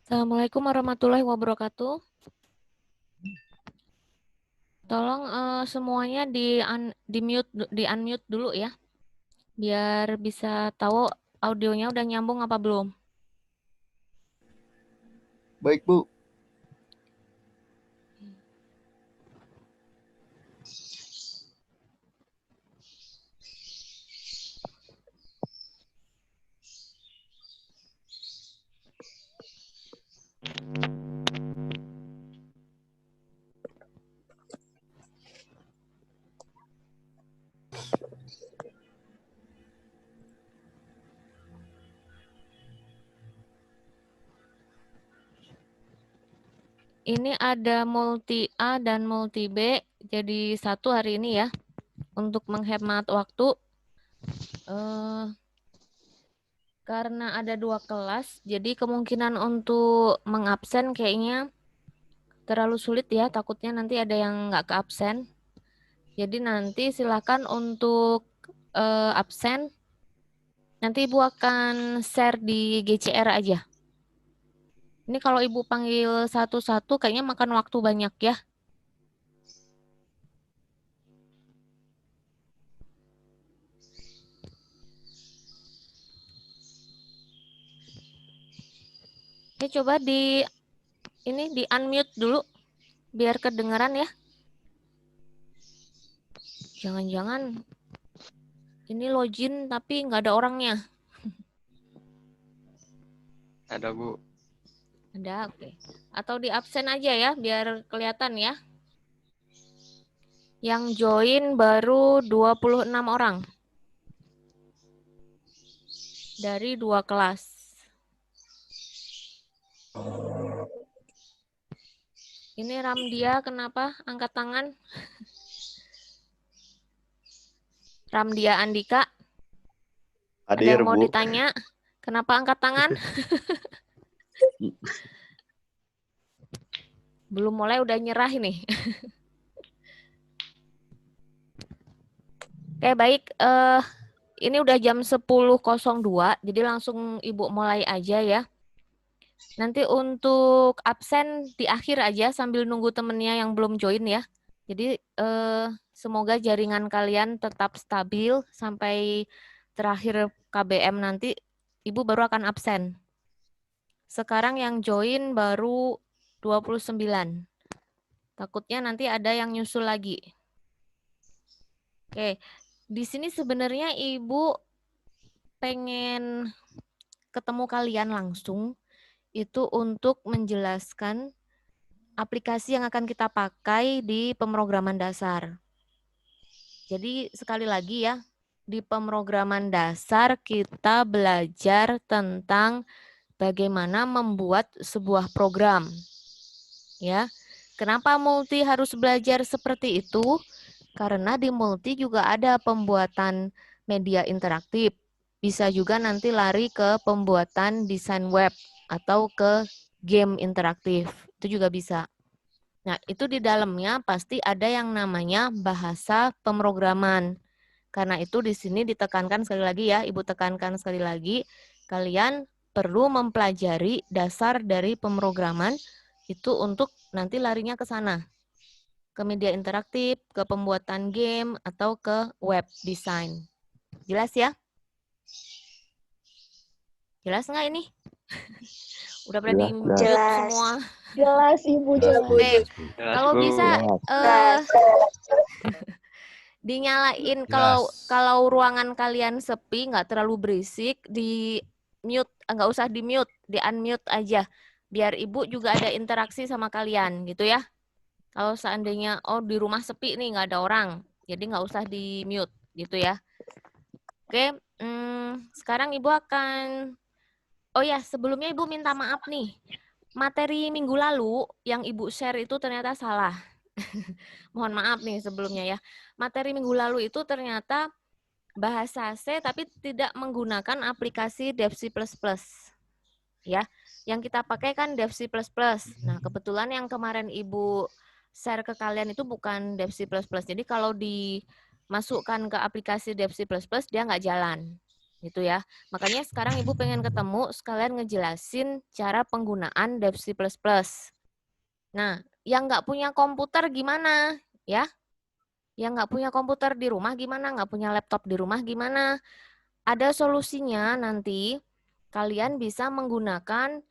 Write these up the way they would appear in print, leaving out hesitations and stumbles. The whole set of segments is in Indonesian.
Assalamualaikum warahmatullahi wabarakatuh. Tolong semuanya di unmute dulu ya, biar bisa tahu audionya udah nyambung apa belum. Baik, Bu. Ini ada multi A dan multi B, jadi satu hari ini ya, untuk menghemat waktu. Karena ada 2 kelas, jadi kemungkinan untuk mengabsen kayaknya terlalu sulit ya, takutnya nanti ada yang nggak keabsen. Jadi nanti silakan untuk absen Nanti Ibu akan share di GCR aja. Ini kalau Ibu panggil satu-satu kayaknya makan waktu banyak ya. Oke, coba di unmute dulu biar kedengeran ya. Jangan-jangan ini login tapi nggak ada orangnya. Ada, Bu. Ada, oke. Atau di absen aja ya biar kelihatan ya. Yang join baru 26 orang. Dari 2 kelas. Ini Ramdia kenapa angkat tangan? Ramdia Andika. Ada Hadir, yang mau Bu. ditanya? Kenapa angkat tangan? Belum mulai udah nyerah ini. Oke, baik. Ini udah jam 10.02, jadi langsung Ibu mulai aja ya. Nanti untuk absen di akhir aja sambil nunggu temennya yang belum join ya. Jadi semoga jaringan kalian tetap stabil sampai terakhir KBM nanti Ibu baru akan absen. Sekarang yang join baru 29. Takutnya nanti ada yang nyusul lagi. Oke, di sini sebenarnya Ibu pengen ketemu kalian langsung itu untuk menjelaskan aplikasi yang akan kita pakai di pemrograman dasar. Jadi sekali lagi ya, di pemrograman dasar kita belajar tentang bagaimana membuat sebuah program. Ya. Kenapa multi harus belajar seperti itu? Karena di multi juga ada pembuatan media interaktif. Bisa juga nanti lari ke pembuatan desain web atau ke game interaktif. Itu juga bisa. Nah, itu di dalamnya pasti ada yang namanya bahasa pemrograman. Karena itu di sini ditekankan sekali lagi ya, Ibu tekankan sekali lagi, kalian perlu mempelajari dasar dari pemrograman itu untuk nanti larinya ke sana. Ke media interaktif, ke pembuatan game, atau ke web design. Jelas ya? Jelas nggak ini? Udah pada di mute semua. Jelas, Ibu. Jelas. Oke, Jelas, kalau Bu. bisa dinyalain kalau ruangan kalian sepi, nggak terlalu berisik, di mute, nggak usah di mute, di unmute aja. Biar Ibu juga ada interaksi sama kalian gitu ya. Kalau seandainya, oh di rumah sepi nih, nggak ada orang, jadi nggak usah di mute gitu ya. Oke, sekarang Ibu akan, oh ya sebelumnya Ibu minta maaf nih. Materi minggu lalu yang Ibu share itu ternyata salah. Mohon maaf nih sebelumnya ya. Materi minggu lalu itu ternyata bahasa C tapi tidak menggunakan aplikasi DevC++. Ya, yang kita pakai kan DevC++. Nah, kebetulan yang kemarin Ibu share ke kalian itu bukan DevC++. Jadi kalau dimasukkan ke aplikasi DevC++, dia nggak jalan. Gitu ya. Makanya sekarang Ibu pengen ketemu sekalian ngejelasin cara penggunaan DevC++. Nah, yang nggak punya komputer gimana? Ya, yang nggak punya komputer di rumah gimana? Nggak punya laptop di rumah gimana? Ada solusinya nanti. Kalian bisa menggunakan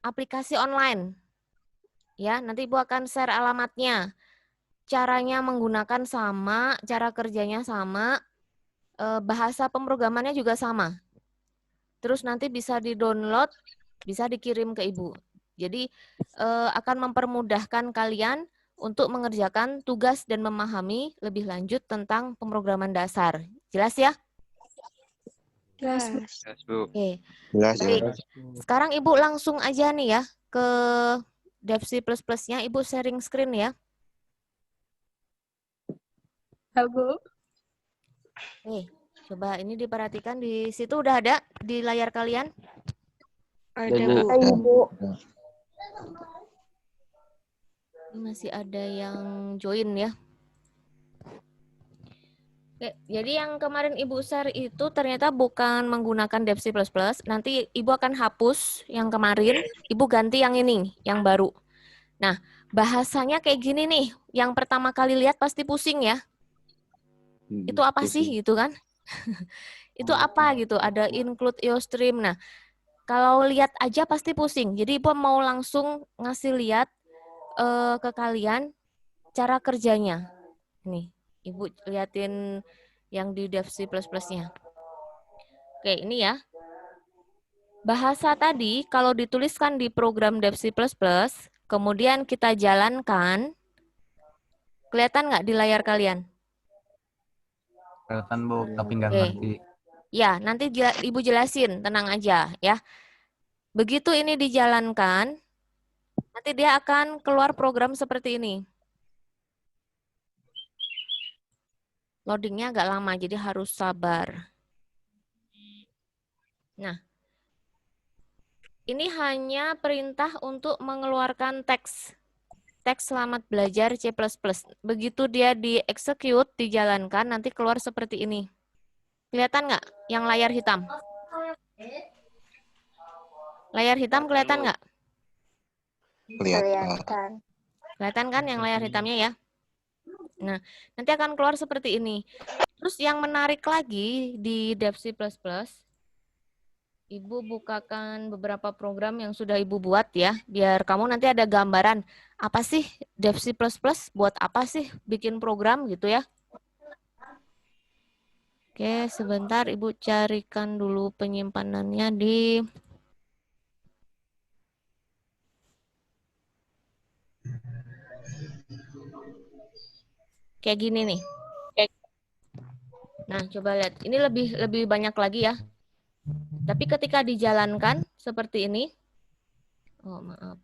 aplikasi online. Ya, nanti Ibu akan share alamatnya. Caranya menggunakan sama, cara kerjanya sama, bahasa pemrogramannya juga sama. Terus nanti bisa di-download, bisa dikirim ke Ibu. Jadi akan mempermudahkan kalian untuk mengerjakan tugas dan memahami lebih lanjut tentang pemrograman dasar. Jelas ya? Jelas, Bu. Jelas, Bu. Oke. Jelas, Baik. jelas. Sekarang Ibu langsung aja nih ya ke DevC++-nya. Ibu sharing screen ya. Bu. Nih, coba ini diperhatikan di situ udah ada di layar kalian. Ada, Bu. Bu. Ini masih ada yang join ya. Oke, jadi yang kemarin Ibu share itu ternyata bukan menggunakan Dev C++. Nanti Ibu akan hapus yang kemarin, Ibu ganti yang ini, yang baru. Nah, bahasanya kayak gini nih. Yang pertama kali lihat pasti pusing ya. Itu apa sih gitu kan? Itu apa gitu? Ada include IOStream. Nah, kalau lihat aja pasti pusing. Jadi Ibu mau langsung ngasih lihat ke kalian cara kerjanya. Nih, Ibu liatin yang di Dev C++-nya. Oke, ini ya. Bahasa tadi kalau dituliskan di program Dev C++, kemudian kita jalankan, kelihatan nggak di layar kalian? Kelihatan Bu, tapi nggak Oke. ngerti. Ya, nanti Ibu jelasin, tenang aja ya. Begitu ini dijalankan, nanti dia akan keluar program seperti ini. Loadingnya agak lama, jadi harus sabar. Nah, ini hanya perintah untuk mengeluarkan teks. Teks selamat belajar C++. Begitu dia di-execute, dijalankan, nanti keluar seperti ini. Kelihatan nggak yang layar hitam? Layar hitam kelihatan nggak? Kelihatan. Kelihatan kan yang layar hitamnya ya? Nah, nanti akan keluar seperti ini. Terus yang menarik lagi di Dev C++, Ibu bukakan beberapa program yang sudah Ibu buat ya, biar kamu nanti ada gambaran apa sih Dev C++, buat apa sih bikin program gitu ya. Oke, sebentar Ibu carikan dulu penyimpanannya di kayak gini nih. Nah, coba lihat. Ini lebih banyak lagi ya. Tapi ketika dijalankan seperti ini, oh maaf.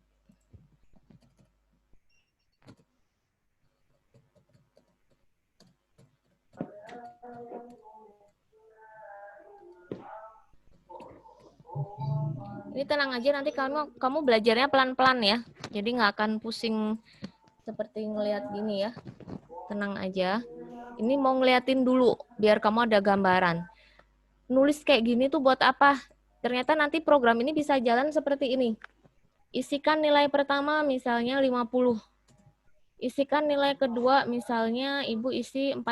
Ini tenang aja, nanti kamu belajarnya pelan-pelan ya. Jadi nggak akan pusing seperti ngelihat gini ya. Tenang aja. Ini mau ngeliatin dulu biar kamu ada gambaran. Nulis kayak gini tuh buat apa? Ternyata nanti program ini bisa jalan seperti ini. Isikan nilai pertama misalnya 50. Isikan nilai kedua misalnya Ibu isi 45.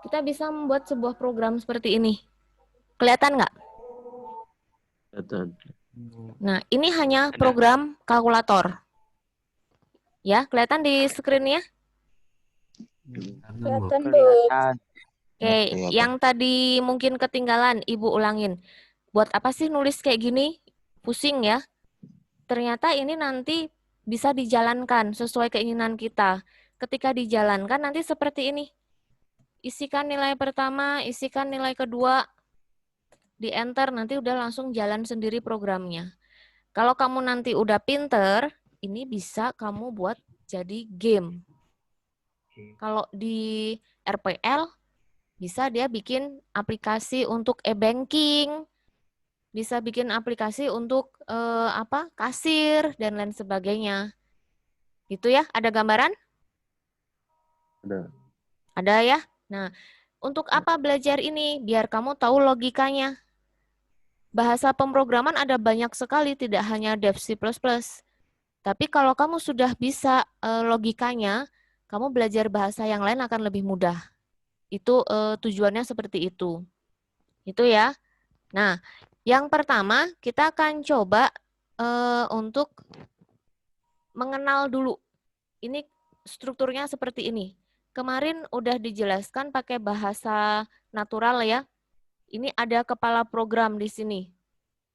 Kita bisa membuat sebuah program seperti ini. Kelihatan nggak? Nah, ini hanya program kalkulator. Ya, kelihatan di screen-nya? Kelihatan, Bu. Oke, yang tadi mungkin ketinggalan, Ibu ulangin. Buat apa sih nulis kayak gini? Pusing ya. Ternyata ini nanti bisa dijalankan sesuai keinginan kita. Ketika dijalankan nanti seperti ini. Isikan nilai pertama, isikan nilai kedua, di enter nanti udah langsung jalan sendiri programnya. Kalau kamu nanti udah pinter, ini bisa kamu buat jadi game. Kalau di RPL, bisa dia bikin aplikasi untuk e-banking, bisa bikin aplikasi untuk kasir, dan lain sebagainya. Gitu ya, ada gambaran? Ada. Ada ya? Nah, untuk apa belajar ini? Biar kamu tahu logikanya. Bahasa pemrograman ada banyak sekali, tidak hanya Dev C++. Tapi kalau kamu sudah bisa logikanya, kamu belajar bahasa yang lain akan lebih mudah. Itu tujuannya seperti itu. Itu ya. Nah, yang pertama kita akan coba untuk mengenal dulu. Ini strukturnya seperti ini. Kemarin udah dijelaskan pakai bahasa natural ya. Ini ada kepala program di sini.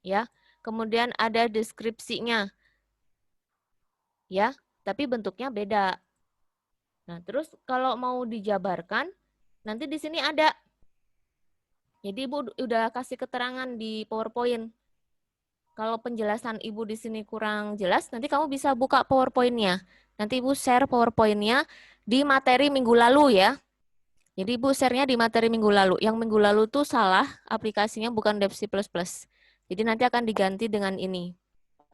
Ya. Kemudian ada deskripsinya. Ya, tapi bentuknya beda. Nah, terus kalau mau dijabarkan, nanti di sini ada. Jadi Ibu udah kasih keterangan di PowerPoint. Kalau penjelasan Ibu di sini kurang jelas, nanti kamu bisa buka PowerPoint-nya. Nanti Ibu share PowerPoint-nya di materi minggu lalu ya. Jadi Ibu share-nya di materi minggu lalu. Yang minggu lalu tuh salah, aplikasinya bukan Dev C++. Jadi nanti akan diganti dengan ini.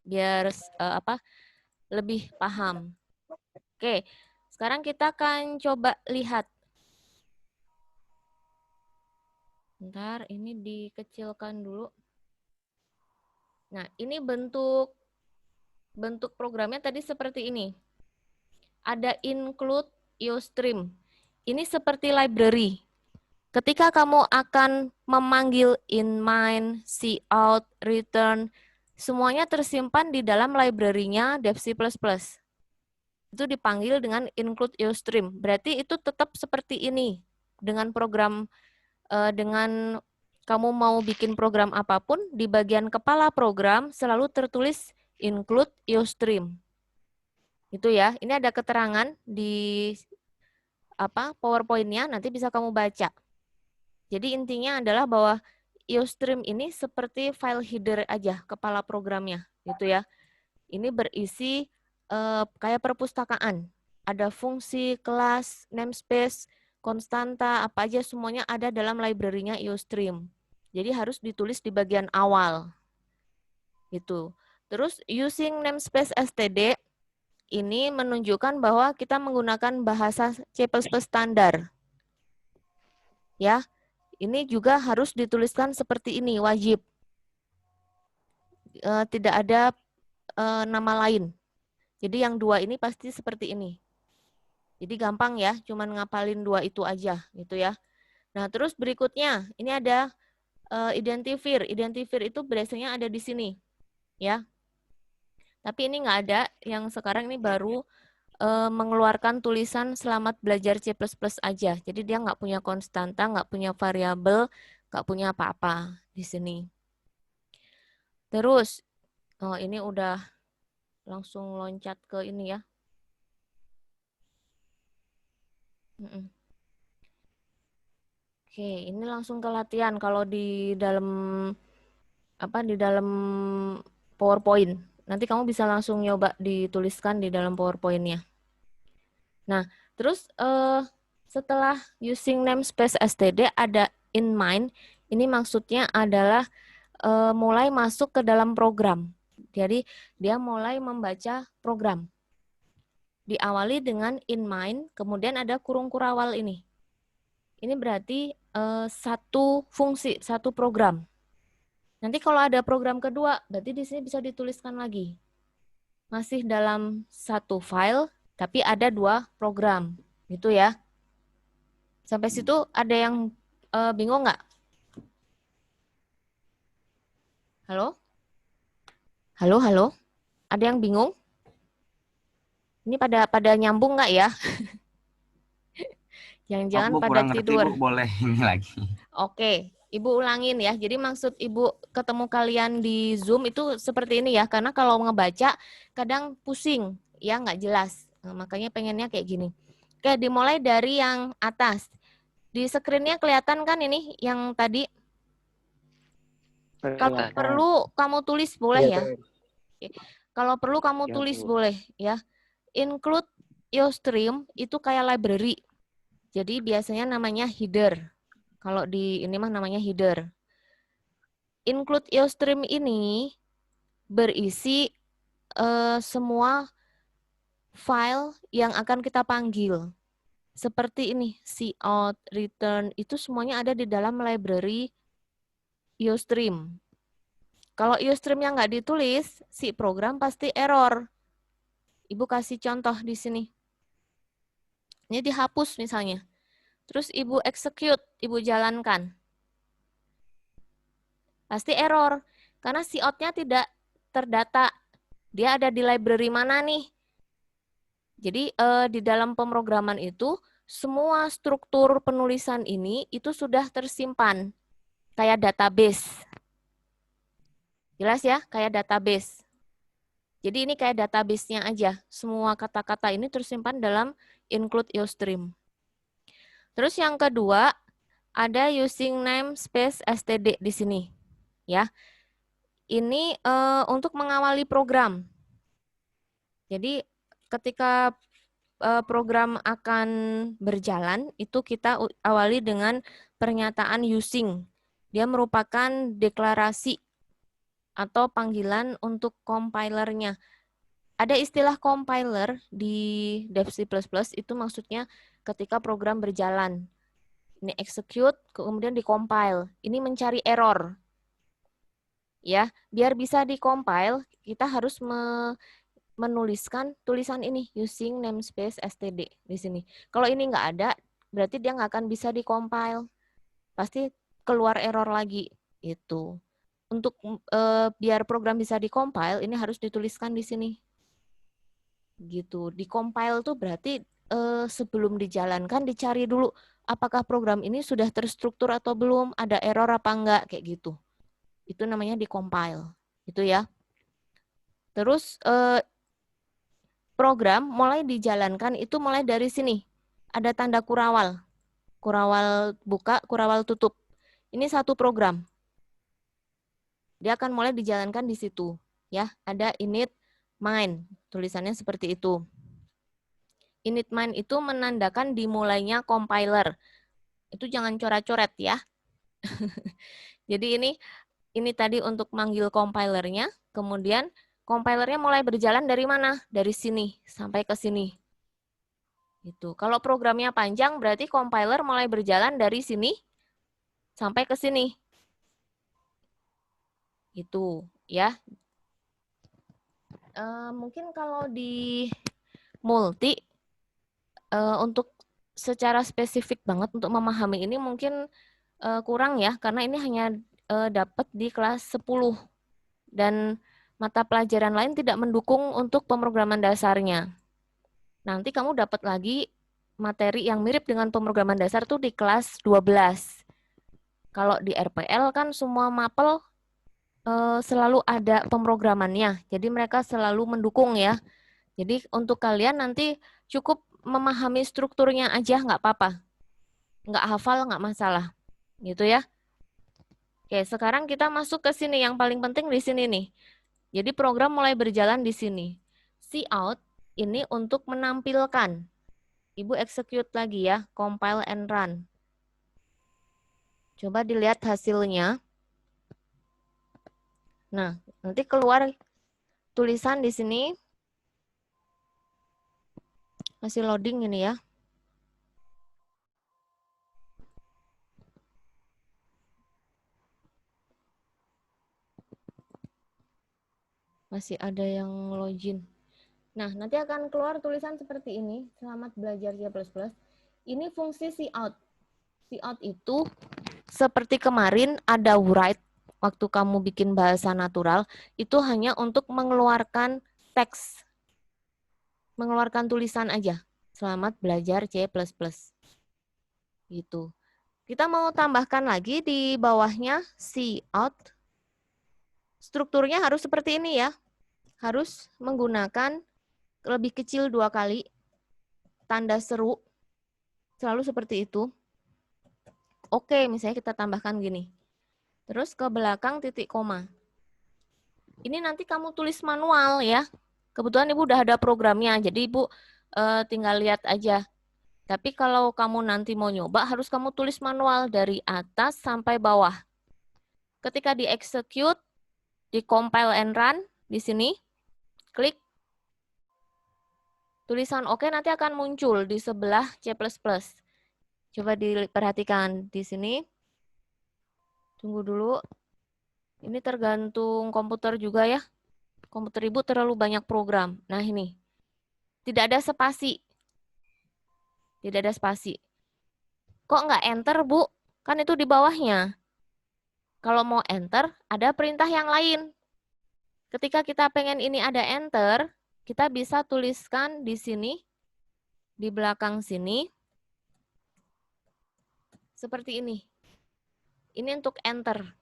Biar lebih paham. Oke, Sekarang kita akan coba lihat. Bentar, ini dikecilkan dulu. Nah, ini bentuk programnya tadi seperti ini. Ada include Ustream. Ini seperti library. Ketika kamu akan memanggil in main, cout, return, semuanya tersimpan di dalam library-nya Dev C++. Itu dipanggil dengan include Ustream. Berarti itu tetap seperti ini. Dengan program, dengan kamu mau bikin program apapun, di bagian kepala program selalu tertulis include Ustream. Itu ya. Ini ada keterangan di PowerPoint-nya, nanti bisa kamu baca. Jadi intinya adalah bahwa Ustream ini seperti file header aja kepala programnya, gitu ya. Ini berisi kayak perpustakaan. Ada fungsi, kelas, namespace, konstanta, apa aja semuanya ada dalam library-nya Ustream. Jadi harus ditulis di bagian awal. Gitu. Terus using namespace std ini menunjukkan bahwa kita menggunakan bahasa C++ standar. Ya. Ini juga harus dituliskan seperti ini, wajib. Tidak ada nama lain. Jadi yang dua ini pasti seperti ini. Jadi gampang ya, cuman ngapalin dua itu aja, gitu ya. Nah, terus berikutnya, ini ada identifier. Identifier itu biasanya ada di sini, ya. Tapi ini nggak ada, yang sekarang ini baru mengeluarkan tulisan selamat belajar C++ aja. Jadi dia nggak punya konstanta, nggak punya variabel, nggak punya apa-apa di sini. Terus, ini udah langsung loncat ke ini ya. Oke, ini langsung ke latihan. Kalau di dalam PowerPoint, nanti kamu bisa langsung nyoba dituliskan di dalam PowerPoint-nya. Nah, terus setelah using namespace std ada in mind. Ini maksudnya adalah mulai masuk ke dalam program. Jadi dia mulai membaca program. Diawali dengan in mind, kemudian ada kurung kurawal ini. Ini berarti satu fungsi, satu program. Nanti kalau ada program kedua, berarti di sini bisa dituliskan lagi. Masih dalam satu file, tapi ada dua program. Gitu ya. Sampai situ ada yang bingung nggak? Halo? Halo, halo? Ada yang bingung? Ini pada nyambung nggak ya? Jangan-jangan Aku pada kurang ngerti, tidur. Bu. Boleh ini lagi. Oke, Ibu ulangin ya. Jadi maksud Ibu ketemu kalian di Zoom itu seperti ini ya. Karena kalau ngebaca kadang pusing, ya nggak jelas. Nah, makanya pengennya kayak gini. Oke, dimulai dari yang atas. Di screen-nya kelihatan kan ini yang tadi? Kalau perlu kamu tulis boleh ya. Oke. Kalau perlu kamu tulis boleh ya. Include Ustream itu kayak library. Jadi biasanya namanya header. Kalau di ini mah namanya header. Include Ustream ini berisi semua file yang akan kita panggil. Seperti ini, cout, return, itu semuanya ada di dalam library Ustream. Kalau Ustream yang nggak ditulis, si program pasti error. Ibu kasih contoh di sini. Ini dihapus misalnya. Terus Ibu execute, Ibu jalankan. Pasti error. Karena cout-nya tidak terdata. Dia ada di library mana nih? Jadi di dalam pemrograman itu, semua struktur penulisan ini itu sudah tersimpan. Kayak database. Jelas ya? Kayak database. Jadi ini kayak database-nya aja. Semua kata-kata ini tersimpan dalam include Ustream. Terus yang kedua, ada using namespace std di sini. Ya. Ini untuk mengawali program. Jadi ketika program akan berjalan, itu kita awali dengan pernyataan using. Dia merupakan deklarasi atau panggilan untuk compilernya. ada istilah compiler di Dev C++, itu maksudnya ketika program berjalan. Ini execute, kemudian di-compile. Ini mencari error. Ya, biar bisa di-compile, kita harus menuliskan tulisan ini, using namespace std di sini. Kalau ini nggak ada, berarti dia nggak akan bisa di-compile. Pasti keluar error lagi. Itu. Untuk biar program bisa di-compile, ini harus dituliskan di sini. Gitu. Di-compile tuh berarti sebelum dijalankan dicari dulu apakah program ini sudah terstruktur atau belum, ada error apa enggak, kayak gitu. Itu namanya di-compile. Itu ya. Terus program mulai dijalankan itu mulai dari sini. Ada tanda kurawal. Kurawal buka, kurawal tutup. Ini satu program. Dia akan mulai dijalankan di situ. Ya, ada init main. Tulisannya seperti itu. Init main itu menandakan dimulainya compiler. Itu jangan coret-coret ya. Jadi ini tadi untuk manggil compilernya, kemudian compilernya mulai berjalan dari mana? Dari sini sampai ke sini. Gitu. Kalau programnya panjang, berarti compiler mulai berjalan dari sini sampai ke sini. Itu ya. Mungkin kalau di multi, untuk secara spesifik banget untuk memahami ini mungkin kurang ya, karena ini hanya dapat di kelas 10. Dan mata pelajaran lain tidak mendukung untuk pemrograman dasarnya. Nanti kamu dapat lagi materi yang mirip dengan pemrograman dasar tuh di kelas 12. Kalau di RPL kan semua mapel selalu ada pemrogramannya. Jadi mereka selalu mendukung ya. Jadi untuk kalian nanti cukup memahami strukturnya aja nggak apa-apa. Nggak hafal nggak masalah. Gitu ya. Oke, sekarang kita masuk ke sini. Yang paling penting di sini nih. Jadi program mulai berjalan di sini. Cout ini untuk menampilkan. Ibu execute lagi ya, compile and run. Coba dilihat hasilnya. Nah, nanti keluar tulisan di sini. Masih loading ini ya. Masih ada yang login. Nah, nanti akan keluar tulisan seperti ini. Selamat belajar C++. Ini fungsi cout. Cout itu seperti kemarin ada write waktu kamu bikin bahasa natural, itu hanya untuk mengeluarkan teks. Mengeluarkan tulisan aja. Selamat belajar C++. Gitu. Kita mau tambahkan lagi di bawahnya cout. Strukturnya harus seperti ini ya. Harus menggunakan lebih kecil 2 kali, tanda seru, selalu seperti itu. Oke, misalnya kita tambahkan gini. Terus ke belakang titik koma. Ini nanti kamu tulis manual ya. Kebetulan Ibu udah ada programnya, jadi Ibu tinggal lihat aja. Tapi kalau kamu nanti mau nyoba, harus kamu tulis manual dari atas sampai bawah. Ketika di-execute, di-compile and run, di sini, klik tulisan oke nanti akan muncul di sebelah C++. Coba diperhatikan di sini. Tunggu dulu. Ini tergantung komputer juga ya. Komputer Ibu terlalu banyak program. Nah ini. Tidak ada spasi. Tidak ada spasi. Kok nggak enter, Bu? Kan itu di bawahnya. Kalau mau enter, ada perintah yang lain. Ketika kita pengen ini ada enter, kita bisa tuliskan di sini, di belakang sini, seperti ini. Ini untuk enter.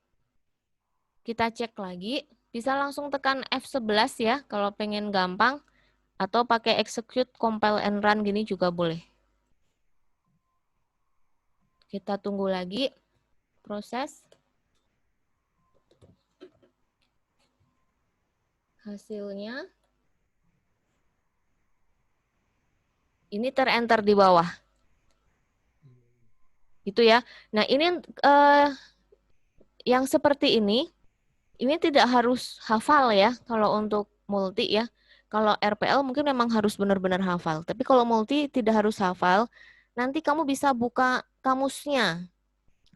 Kita cek lagi, bisa langsung tekan F11 ya, kalau pengen gampang, atau pakai execute, compile, and run gini juga boleh. Kita tunggu lagi proses. Hasilnya ini terenter di bawah. Itu ya. Nah, ini yang seperti ini tidak harus hafal ya kalau untuk multi ya. Kalau RPL mungkin memang harus benar-benar hafal. Tapi kalau multi tidak harus hafal. Nanti kamu bisa buka kamusnya.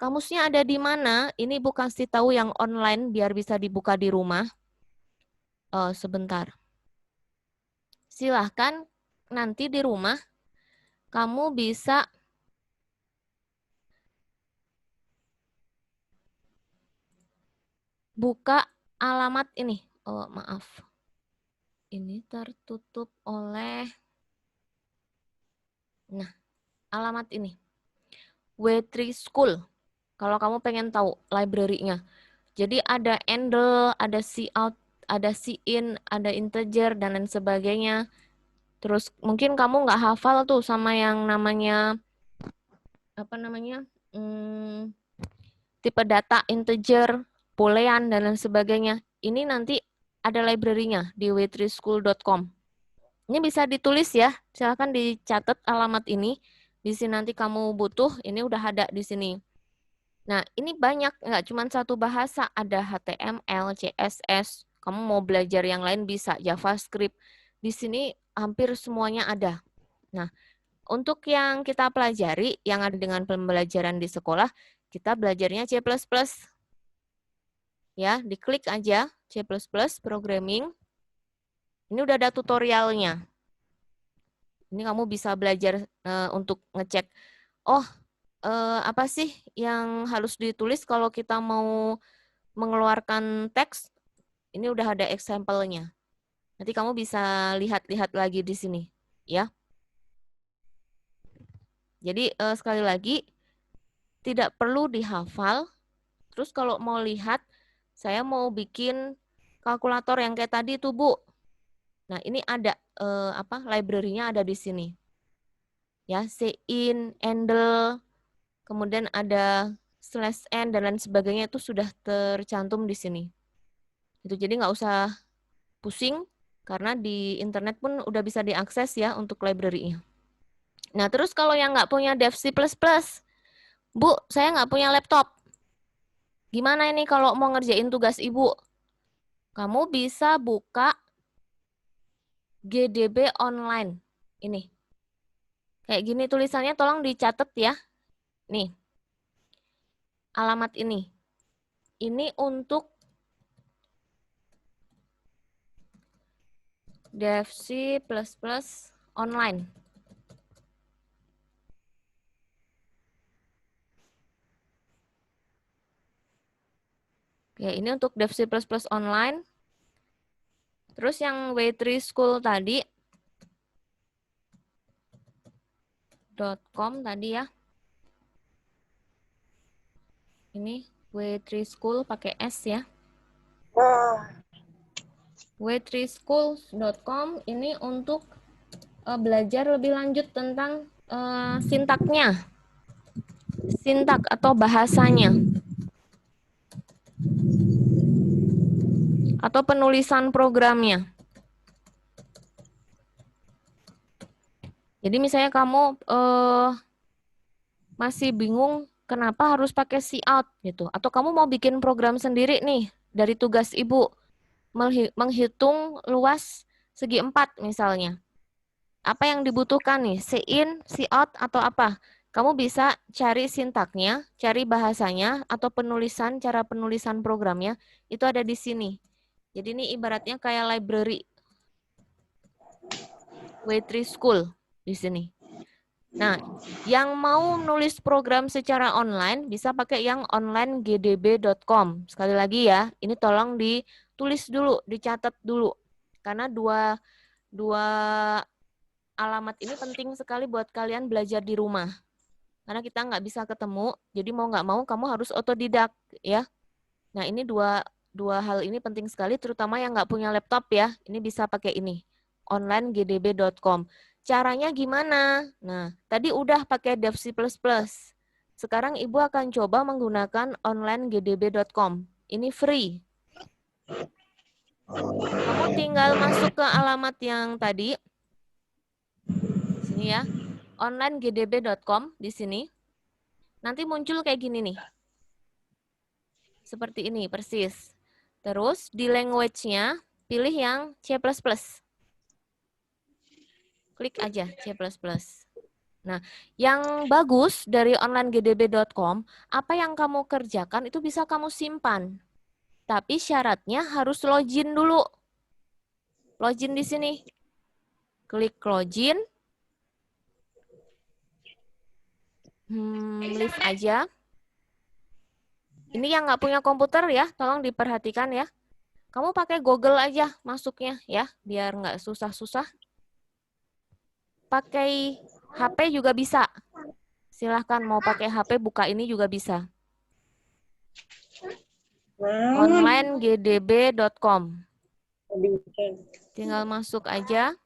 Kamusnya ada di mana? Ini Ibu kasih tahu yang online biar bisa dibuka di rumah. Sebentar. Silahkan nanti di rumah kamu bisa buka alamat ini. Oh, maaf. Ini tertutup oleh, nah, alamat ini. W3 School. Kalau kamu pengen tahu library-nya. Jadi ada handle, ada cout, ada in, ada integer, dan lain sebagainya. Terus mungkin kamu nggak hafal tuh sama yang namanya, apa namanya, tipe data integer, boolean, dan lain sebagainya. Ini nanti ada library-nya di w3school.com. Ini bisa ditulis ya, silakan dicatat alamat ini. Di sini nanti kamu butuh, ini udah ada di sini. Nah, ini banyak, nggak cuma satu bahasa, ada HTML, CSS, kamu mau belajar yang lain bisa, JavaScript. Di sini hampir semuanya ada. Nah, untuk yang kita pelajari, yang ada dengan pembelajaran di sekolah, kita belajarnya C++. Ya, diklik aja C++ programming. Ini udah ada tutorialnya. Ini kamu bisa belajar untuk ngecek, oh, apa sih yang harus ditulis kalau kita mau mengeluarkan teks. Ini udah ada example-nya. Nanti kamu bisa lihat-lihat lagi di sini, ya. Jadi sekali lagi, tidak perlu dihafal. Terus kalau mau lihat, saya mau bikin kalkulator yang kayak tadi tuh, Bu. Nah, ini ada library-nya ada di sini. Ya, in, handle, kemudian ada /n dan lain sebagainya itu sudah tercantum di sini. Itu jadi nggak usah pusing karena di internet pun udah bisa diakses ya untuk library-nya. Nah, terus kalau yang nggak punya Dev C++, Bu, saya nggak punya laptop. Gimana ini kalau mau ngerjain tugas Ibu? Kamu bisa buka GDB online. Ini. Kayak gini tulisannya, tolong dicatat ya. Nih. Alamat ini. Ini untuk Dev C++ online. Oke, ini untuk Dev C++ online. Terus yang W3 School tadi, .com tadi ya. Ini W3 School pakai S ya. w3schools.com ini untuk belajar lebih lanjut tentang sintaknya. Sintak atau bahasanya. Atau penulisan programnya. Jadi misalnya kamu masih bingung kenapa harus pakai cout gitu. Atau kamu mau bikin program sendiri nih dari tugas Ibu. Menghitung luas segi 4 misalnya. Apa yang dibutuhkan nih? In, cout, atau apa? Kamu bisa cari sintaknya, cari bahasanya, atau penulisan, cara penulisan programnya. Itu ada di sini. Jadi ini ibaratnya kayak library. W3 School di sini. Nah, yang mau nulis program secara online bisa pakai yang onlinegdb.com. Sekali lagi ya, ini tolong ditulis dulu, dicatat dulu. Karena dua alamat ini penting sekali buat kalian belajar di rumah. Karena kita nggak bisa ketemu, jadi mau nggak mau kamu harus otodidak ya. Nah, ini dua hal ini penting sekali, terutama yang nggak punya laptop ya. Ini bisa pakai ini, onlinegdb.com. Caranya gimana? Nah, tadi udah pakai Dev C++. Sekarang Ibu akan coba menggunakan onlinegdb.com. Ini free. Kamu tinggal masuk ke alamat yang tadi. Sini ya. onlinegdb.com di sini. Nanti muncul kayak gini nih. Seperti ini persis. Terus di language-nya pilih yang C++. Klik aja C++. Nah, yang bagus dari onlinegdb.com, apa yang kamu kerjakan itu bisa kamu simpan. Tapi syaratnya harus login dulu. Login di sini. Klik login. Leave aja. Ini yang nggak punya komputer ya, tolong diperhatikan ya. Kamu pakai Google aja masuknya ya, biar nggak susah-susah. Pakai HP juga bisa. Silahkan mau pakai HP buka ini juga bisa. onlinegdb.com. Tinggal masuk aja,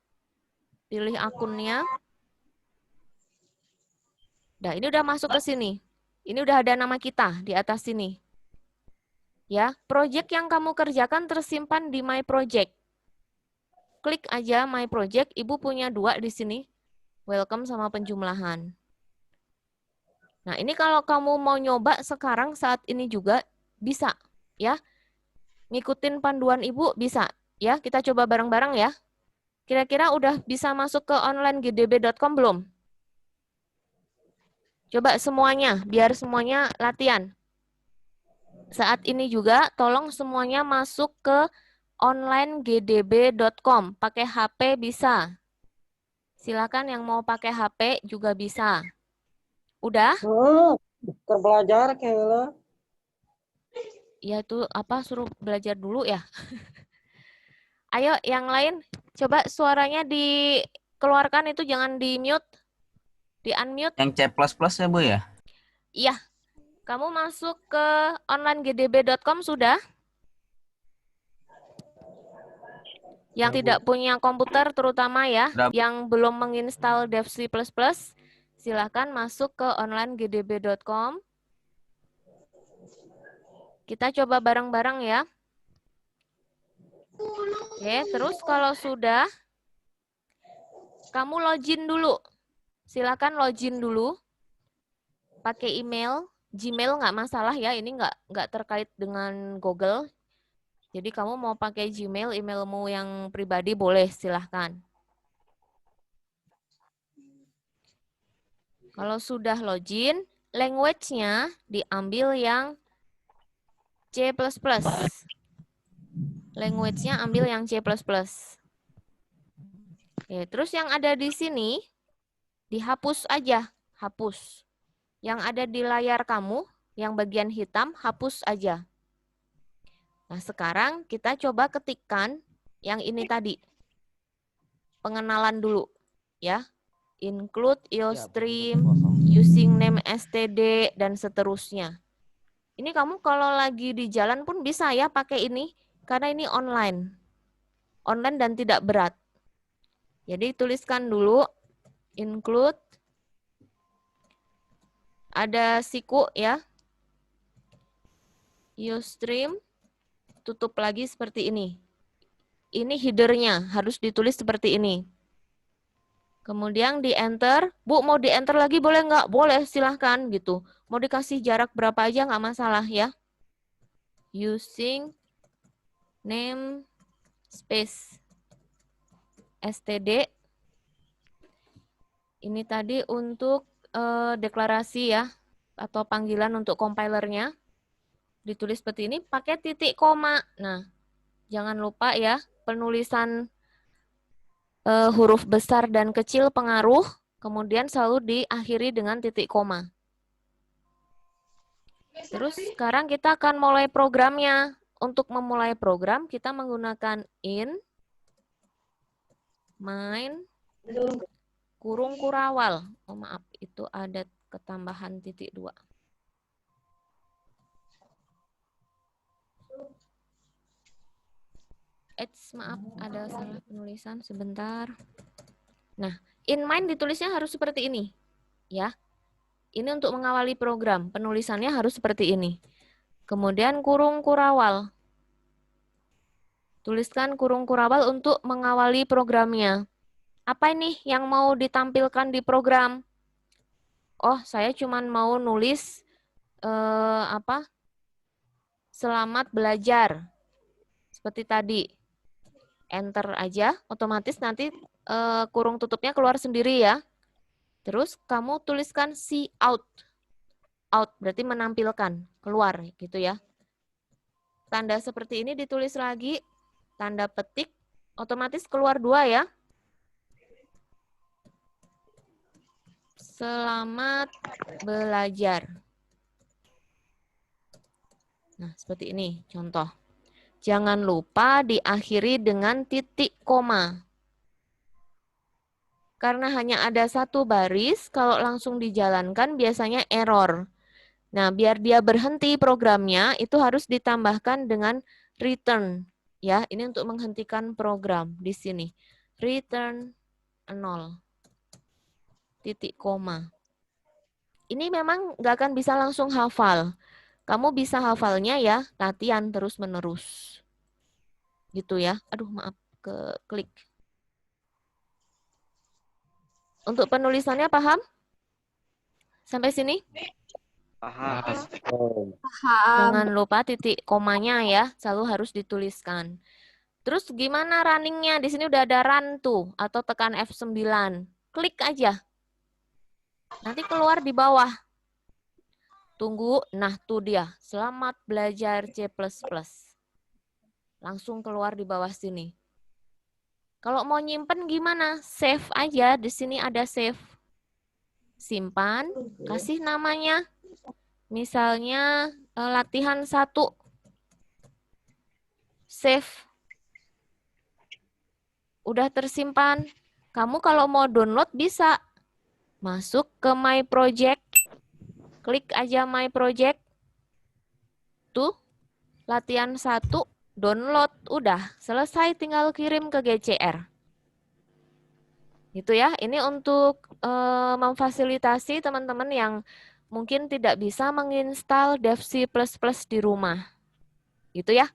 pilih akunnya. Nah, ini udah masuk ke sini. Ini udah ada nama kita di atas sini. Ya, project yang kamu kerjakan tersimpan di My Project. Klik aja My Project, Ibu punya 2 di sini. Welcome sama penjumlahan. Nah, ini kalau kamu mau nyoba sekarang saat ini juga bisa, ya. Ngikutin panduan Ibu bisa, ya. Kita coba bareng-bareng ya. Kira-kira udah bisa masuk ke onlinegdb.com belum? Coba semuanya, biar semuanya latihan. Saat ini juga tolong semuanya masuk ke onlinegdb.com. Pakai HP bisa. Silakan yang mau pakai HP juga bisa. Udah? Terbelajar kayak Ya itu apa suruh belajar dulu ya. Ayo yang lain coba suaranya dikeluarkan, itu jangan di mute. Di unmute. Yang C++ ya Bu ya? Iya. Kamu masuk ke onlinegdb.com sudah? Yang tidak punya komputer terutama ya, Sudah. yang belum menginstal Dev C++, silakan masuk ke onlinegdb.com. Kita coba bareng-bareng ya. Oke, terus kalau sudah, kamu login dulu. Silakan login dulu. Pakai email, Gmail nggak masalah ya, ini nggak terkait dengan Google. Jadi kamu mau pakai Gmail, emailmu yang pribadi boleh, silahkan. Kalau sudah login, language-nya diambil yang C++. Language-nya ambil yang C++. Oke, terus yang ada di sini, dihapus aja, hapus. Yang ada di layar kamu, yang bagian hitam, hapus aja. Nah, sekarang kita coba ketikkan yang ini tadi. Pengenalan dulu, ya. Include IOStream, using name std, dan seterusnya. Ini kamu kalau lagi di jalan pun bisa ya pakai ini, karena ini online. Online dan tidak berat. Jadi tuliskan dulu, include, ada siku ya, IOStream, tutup lagi seperti ini. Ini header-nya, harus ditulis seperti ini. Kemudian di enter, Bu mau di enter lagi boleh nggak? Boleh, silahkan gitu. Mau dikasih jarak berapa aja nggak masalah ya. Using name space std. Ini tadi untuk deklarasi ya, atau panggilan untuk compilernya. Ditulis seperti ini, pakai titik koma. Nah, jangan lupa ya, penulisan huruf besar dan kecil pengaruh, kemudian selalu diakhiri dengan titik koma. Terus sekarang kita akan mulai programnya. Untuk memulai program, kita menggunakan main kurung kurawal. Oh maaf, itu ada ketambahan titik 2. Maaf, ada salah penulisan sebentar. Nah, in main ditulisnya harus seperti ini. Ya. Ini untuk mengawali program. Penulisannya harus seperti ini. Kemudian kurung kurawal. Tuliskan kurung kurawal untuk mengawali programnya. Apa ini yang mau ditampilkan di program? Oh, saya cuma mau nulis selamat belajar. Seperti tadi. Enter aja, otomatis nanti kurung tutupnya keluar sendiri ya. Terus kamu tuliskan see out. Out berarti menampilkan, keluar gitu ya. Tanda seperti ini ditulis lagi, tanda petik, otomatis keluar 2 ya. Selamat belajar. Nah, seperti ini contoh. Jangan lupa diakhiri dengan titik koma. Karena hanya ada 1 baris, kalau langsung dijalankan biasanya error. Nah, biar dia berhenti programnya, itu harus ditambahkan dengan return. Ya, ini untuk menghentikan program di sini. Return 0. Titik koma. Ini memang nggak akan bisa langsung hafal. Kamu bisa hafalnya ya, latihan terus-menerus. Gitu ya. Aduh, maaf, klik. Untuk penulisannya paham? Sampai sini? Paham. Paham. Jangan lupa titik komanya ya, selalu harus dituliskan. Terus gimana runningnya? Di sini udah ada run tuh, atau tekan F9. Klik aja. Nanti keluar di bawah. Tunggu, nah tuh dia. Selamat belajar C++. Langsung keluar di bawah sini. Kalau mau nyimpen gimana? Save aja, di sini ada save. Simpan, kasih namanya. Misalnya latihan 1. Save. Udah tersimpan. Kamu kalau mau download bisa. Masuk ke My Project. Klik aja My Project. Tuh, latihan 1, download. Udah, selesai tinggal kirim ke GCR. Gitu ya, ini untuk memfasilitasi teman-teman yang mungkin tidak bisa menginstal Dev C++ di rumah. Gitu ya.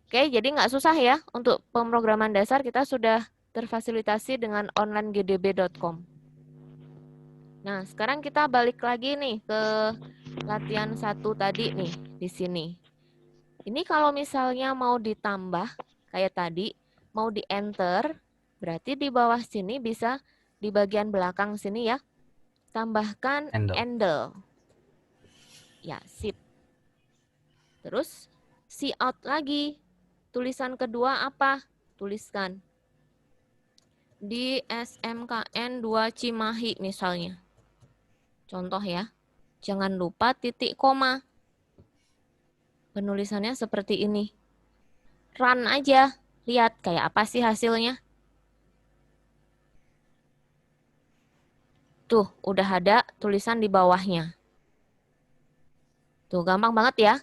Oke, jadi nggak susah ya. Untuk pemrograman dasar kita sudah terfasilitasi dengan onlinegdb.com. Nah, sekarang kita balik lagi nih ke latihan 1 tadi nih di sini. Ini kalau misalnya mau ditambah kayak tadi, mau di-enter, berarti di bawah sini bisa di bagian belakang sini ya, tambahkan handle. Ya, sip. Terus see out lagi. Tulisan kedua apa? Tuliskan. Di SMKN 2 Cimahi misalnya. Contoh ya. Jangan lupa titik koma. Penulisannya seperti ini. Run aja. Lihat kayak apa sih hasilnya. Tuh, udah ada tulisan di bawahnya. Tuh, gampang banget ya.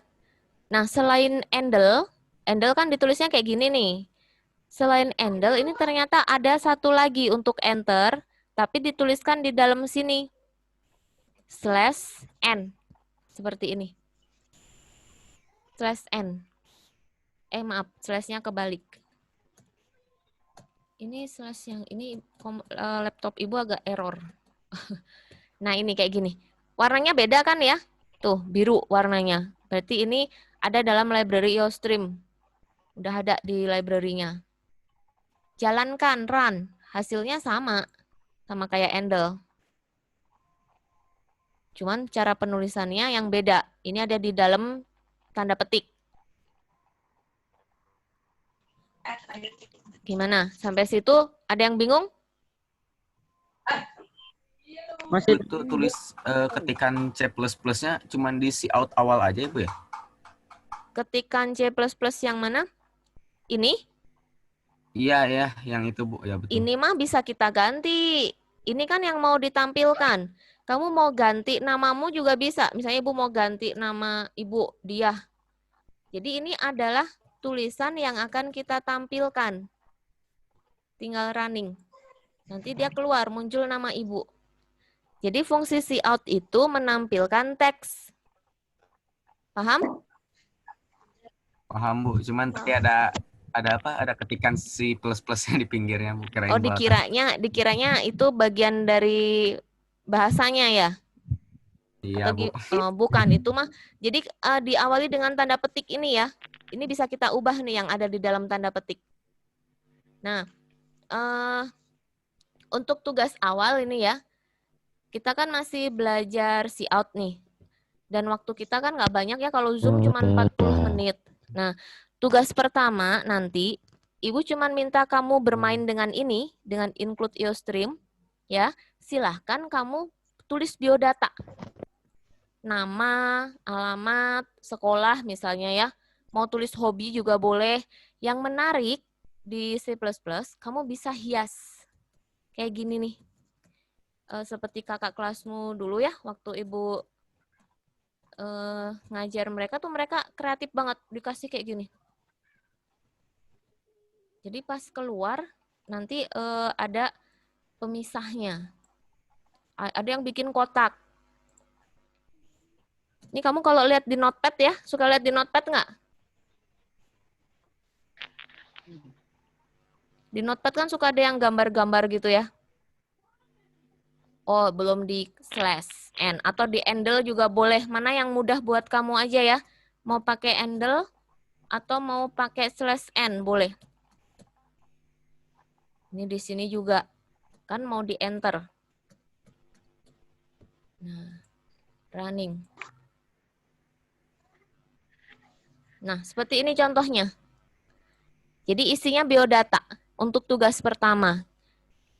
Nah, selain handle kan ditulisnya kayak gini nih. Selain handle, ini ternyata ada 1 lagi untuk enter, tapi dituliskan di dalam sini. /n. Seperti ini. /n. Maaf, slashnya kebalik. Ini slash yang ini laptop ibu agak error. Nah, ini kayak gini. Warnanya beda kan ya? Tuh, biru warnanya. Berarti ini ada dalam library IOStream. Udah ada di library-nya. Jalankan, run. Hasilnya sama. Sama kayak handle. Cuman cara penulisannya yang beda. Ini ada di dalam tanda petik. Gimana? Sampai situ ada yang bingung? Masih Itu tulis ketikan C++-nya cuman di si out awal aja Ibu ya? Ketikan C++ yang mana? Ini? Iya ya, yang itu Bu, ya betul. Ini mah bisa kita ganti. Ini kan yang mau ditampilkan. Kamu mau ganti namamu juga bisa. Misalnya Ibu mau ganti nama Ibu, Diah. Jadi ini adalah tulisan yang akan kita tampilkan. Tinggal running. Nanti dia keluar, muncul nama Ibu. Jadi fungsi cout itu menampilkan teks. Paham? Paham Bu, cuman tadi ada apa? Ada ketikan si plus-plusnya di pinggirnya Bu. Kirain Oh, dikiranya itu bagian dari bahasanya ya? Iya Bu. Bukan, itu mah. Jadi diawali dengan tanda petik ini ya. Ini bisa kita ubah nih yang ada di dalam tanda petik. Nah, untuk tugas awal ini ya, kita kan masih belajar see out nih. Dan waktu kita kan nggak banyak ya, kalau Zoom cuma 40 menit. Nah, tugas pertama nanti, Ibu cuma minta kamu bermain dengan ini, dengan include IOStream, ya. Silahkan kamu tulis biodata. Nama, alamat, sekolah misalnya ya. Mau tulis hobi juga boleh. Yang menarik di C++, kamu bisa hias. Kayak gini nih. Seperti kakak kelasmu dulu ya, waktu Ibu ngajar mereka tuh mereka kreatif banget, dikasih kayak gini. Jadi pas keluar nanti ada pemisahnya. Ada yang bikin kotak. Ini kamu kalau lihat di notepad ya, suka lihat di notepad nggak? Di notepad kan suka ada yang gambar-gambar gitu ya. Oh, belum di slash n. Atau di handle juga boleh. Mana yang mudah buat kamu aja ya. Mau pakai handle atau mau pakai slash n, boleh. Ini di sini juga. Kan mau di enter. Nah, running. Nah, seperti ini contohnya. Jadi isinya biodata untuk tugas pertama.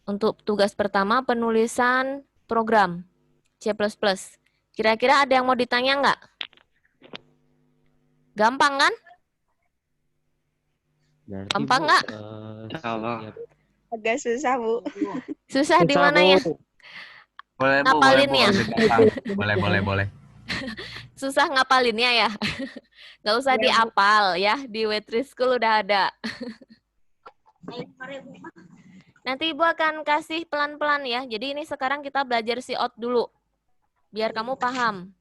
Untuk tugas pertama penulisan program C++. Kira-kira ada yang mau ditanya nggak? Gampang kan? Gampang nggak? Agak susah, Bu. Susah di mana ya? Boleh, Bu. Ngapalinnya. Boleh. Susah ngapalinnya ya? Nggak usah dihafal ya, di Waitress School udah ada. Nanti Ibu akan kasih pelan-pelan ya. Jadi ini sekarang kita belajar see out dulu. Biar kamu paham.